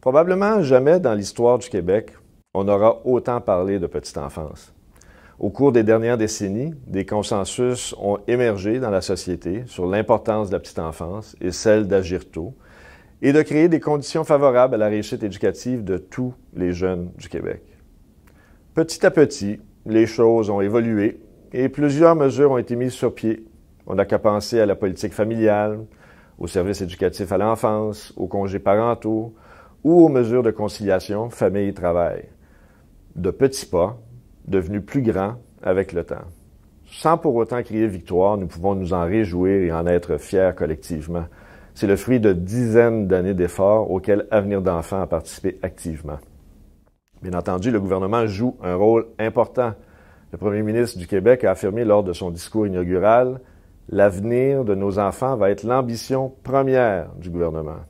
Probablement jamais dans l'histoire du Québec, on aura autant parlé de petite enfance. Au cours des dernières décennies, des consensus ont émergé dans la société sur l'importance de la petite enfance et celle d'agir tôt et de créer des conditions favorables à la réussite éducative de tous les jeunes du Québec. Petit à petit, les choses ont évolué et plusieurs mesures ont été mises sur pied. On n'a qu'à penser à la politique familiale, aux services éducatifs à l'enfance, aux congés parentaux ou aux mesures de conciliation famille-travail. De petits pas, devenus plus grands avec le temps. Sans pour autant crier victoire, nous pouvons nous en réjouir et en être fiers collectivement. C'est le fruit de dizaines d'années d'efforts auxquels Avenir d'enfants a participé activement. Bien entendu, le gouvernement joue un rôle important. Le premier ministre du Québec a affirmé lors de son discours inaugural « L'avenir de nos enfants va être l'ambition première du gouvernement ».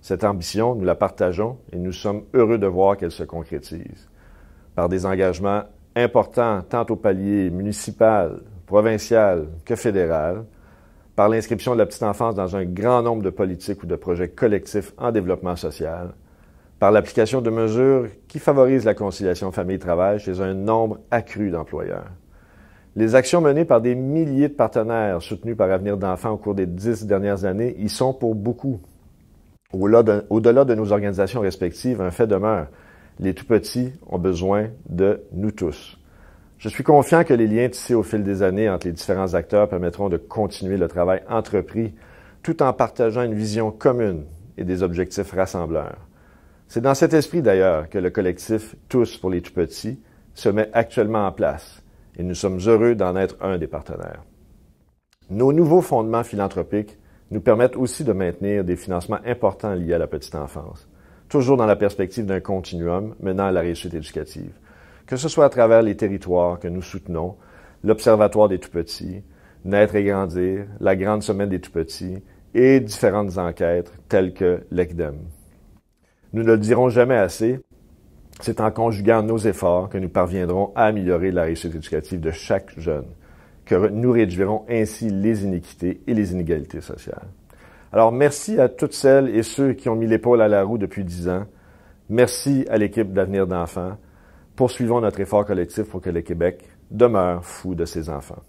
Cette ambition, nous la partageons et nous sommes heureux de voir qu'elle se concrétise. Par des engagements importants tant au palier municipal, provincial que fédéral, par l'inscription de la petite enfance dans un grand nombre de politiques ou de projets collectifs en développement social, par l'application de mesures qui favorisent la conciliation famille-travail chez un nombre accru d'employeurs. Les actions menées par des milliers de partenaires soutenus par Avenir d'enfants au cours des 10 dernières années y sont pour beaucoup. Au-delà de nos organisations respectives, un fait demeure. Les tout-petits ont besoin de nous tous. Je suis confiant que les liens tissés au fil des années entre les différents acteurs permettront de continuer le travail entrepris tout en partageant une vision commune et des objectifs rassembleurs. C'est dans cet esprit d'ailleurs que le collectif Tous pour les tout-petits se met actuellement en place et nous sommes heureux d'en être un des partenaires. Nos nouveaux fondements philanthropiques nous permettent aussi de maintenir des financements importants liés à la petite enfance, toujours dans la perspective d'un continuum menant à la réussite éducative, que ce soit à travers les territoires que nous soutenons, l'Observatoire des tout-petits, Naître et grandir, la Grande Semaine des tout-petits et différentes enquêtes telles que l'ECDEM. Nous ne le dirons jamais assez, c'est en conjuguant nos efforts que nous parviendrons à améliorer la réussite éducative de chaque jeune, que nous réduirons ainsi les iniquités et les inégalités sociales. Alors, merci à toutes celles et ceux qui ont mis l'épaule à la roue depuis 10 ans. Merci à l'équipe d'Avenir d'enfants. Poursuivons notre effort collectif pour que le Québec demeure fou de ses enfants.